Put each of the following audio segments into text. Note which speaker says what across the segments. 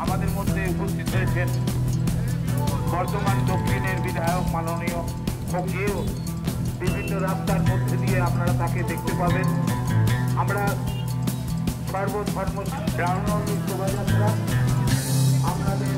Speaker 1: আমাদের মধ্যে উপস্থিত হয়েছেন বর্তমান দক্ষিণের বিধায়ক মাননীয় ফকির। বিভিন্ন রাস্তার মধ্যে দিয়ে আপনারা তাকে দেখতে পাবেন। আমরা সর্বধর্ম রামনবমী শোভাযাত্রা আপনাদের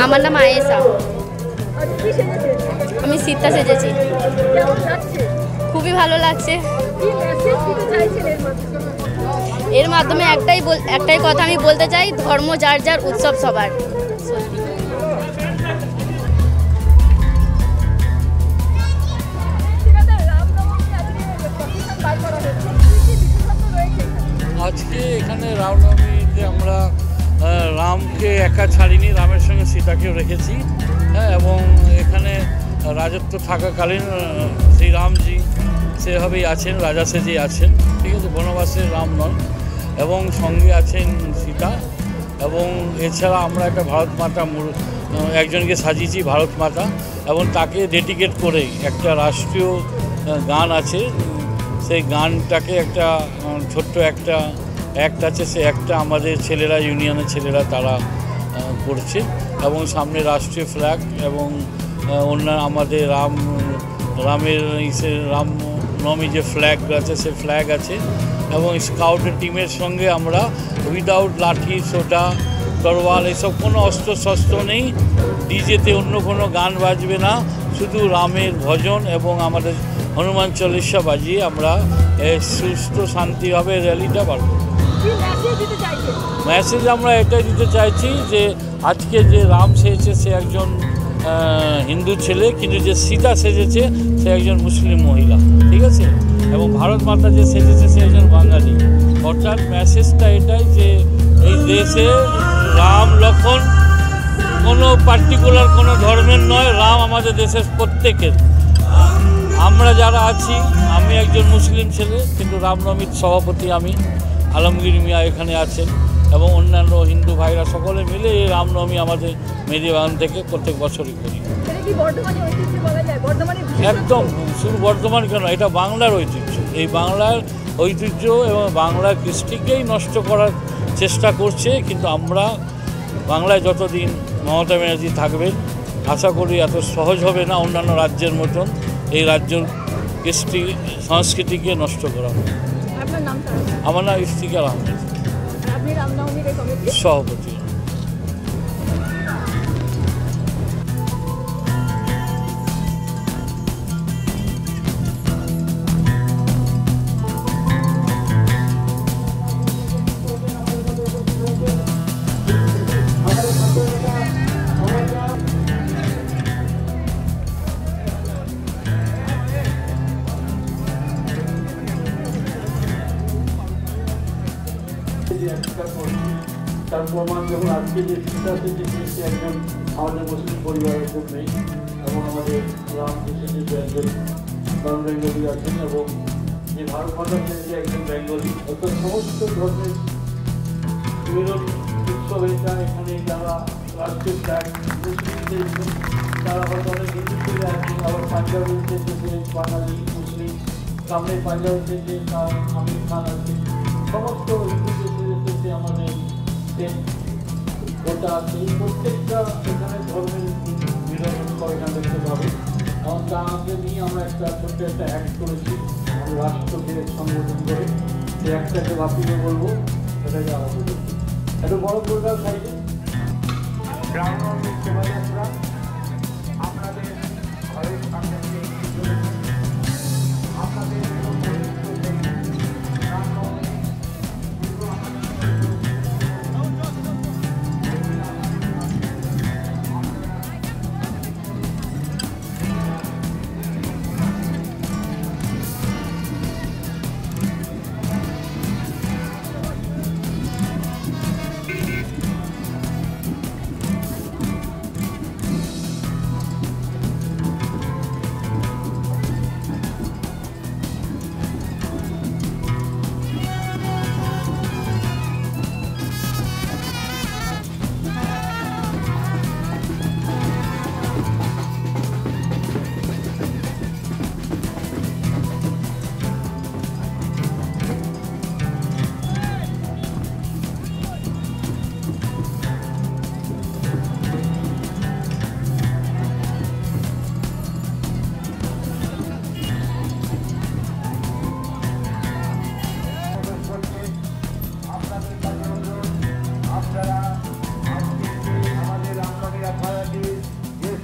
Speaker 2: আমার নাম আয়েশা। আমি সীতা সেজেছি। খুবই ভালো লাগছে। এর মাধ্যমে একটাই কথা আমি বলতে চাই, ধর্ম যার যার, উৎসব সবার।
Speaker 3: আজকে এখানে রামনবমীতে আমরা রামকে একা ছাড়িনি, রামের সঙ্গে সীতাকেও রেখেছি। হ্যাঁ, এবং এখানে রাজত্ব থাকাকালীন শ্রীরামজি সেভাবেই আছেন, রাজা সেজেই আছেন। ঠিক আছে, বনবাসের রাম নন। এবং সঙ্গে আছেন সীতা। এবং এছাড়া আমরা একটা ভারত মাতা একজনকে সাজিয়েছি ভারত মাতা, এবং তাকে ডেডিকেট করেই একটা রাষ্ট্রীয় গান আছে। সেই গানটাকে একটা ছোট্ট একটা অ্যাক্ট আছে, সে একটা আমাদের ছেলেরা, ইউনিয়নের ছেলেরা তারা করছে। এবং সামনে রাষ্ট্রীয় ফ্ল্যাগ এবং অন্যান্য আমাদের রামের রামনবমী যে ফ্ল্যাগ আছে সে ফ্ল্যাগ আছে। এবং স্কাউটের টিমের সঙ্গে আমরা উইদাউট লাঠি, সোটা, তরোয়াল এসব কোনো অস্ত্র শস্ত্র নেই। ডিজেতে অন্য কোনো গান বাজবে না, শুধু রামের ভজন এবং আমাদের হনুমান চল্লিশা বাজিয়ে আমরা সুস্থ শান্তিভাবে র্যালিটা বার করব। মেসেজ আমরা এটাই দিতে চাইছি যে আজকে যে রাম সেজেছে সে একজন হিন্দু ছেলে, কিন্তু যে সীতা সেজেছে সে একজন মুসলিম মহিলা। ঠিক আছে, এবং ভারত মাতা যে সেজেছে সে একজন বাঙালি। অর্থাৎ মেসেজটা এটাই যে এই দেশে রাম লক্ষ্মণ কোনো পার্টিকুলার কোনো ধর্মের নয়, রাম আমাদের দেশের প্রত্যেকের। আমরা যারা আছি, আমি একজন মুসলিম ছেলে, কিন্তু রামনবমীর সভাপতি আমি, আলমগীর মিয়া এখানে আছেন, এবং অন্যান্য হিন্দু ভাইরা সকলে মিলে এই রামনবমী আমাদের মেদিবাগান থেকে প্রত্যেক বছরই করি। একদম, শুধু বর্ধমান কেন, এটা বাংলার ঐতিহ্য। এই বাংলার ঐতিহ্য এবং বাংলার কৃষ্টিকেই নষ্ট করার চেষ্টা করছে। কিন্তু আমরা বাংলায় যতদিন মমতা ব্যানার্জি থাকবেন, আশা করি এত সহজ হবে না অন্যান্য রাজ্যের মতন এই রাজ্যের কৃষ্টি সংস্কৃতিকে নষ্ট করা হবে। আমার নাম ইফতিকার আহমেদ।
Speaker 4: আপনি রামনবমীর এই কমিটির
Speaker 3: সভাপতি।
Speaker 5: তার প্রমাণ যখন আজকে যে সীতাতে যে সৃষ্টি একজন আমাদের মুসলিম পরিবারের জন্যই, এবং আমাদের রামকৃষ্ণের যে একজন নন বেঙ্গলি আছেন, এবং যে ভারত মাতার যে একজন বেঙ্গলি, অর্থাৎ সমস্ত ধর্মের মিলন উৎসব এটা। এখানে যারা রাষ্ট্রীয় ফ্ল্যাগ মুসলিমদের, তারা হয়তো অনেক হিন্দু ছেলে আছেন, আবার পাঞ্জাবের যে বাঙালি মুসলিম, সামনে পাঞ্জাবের যে আমির খান আছে, সমস্ত হিন্দুদের আমাদের ওটা আছে। এই প্রত্যেকটা এখানে ধর্মের মিলন এখানে দেখতে পাবে, এবং তাকে নিয়ে আমরা একটা ছোট্ট একটা অ্যাক্ট করেছি আমরা রাষ্ট্রকে সম্বোধন করে। সেই অ্যাক্টটাকে বাপিয়ে বলবো, সেটাকে আরম্ভ করছি। একটু বড় প্রোগ্রাম চাইছে
Speaker 1: রামনবমীর শোভাযাত্রা আপনাদের ঘরের সামনে দিয়ে এগিয়ে চলেছে। আপনাদের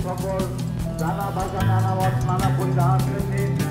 Speaker 1: সকল নানা ভাষা নানা মত নানা পরিধান রয়েছে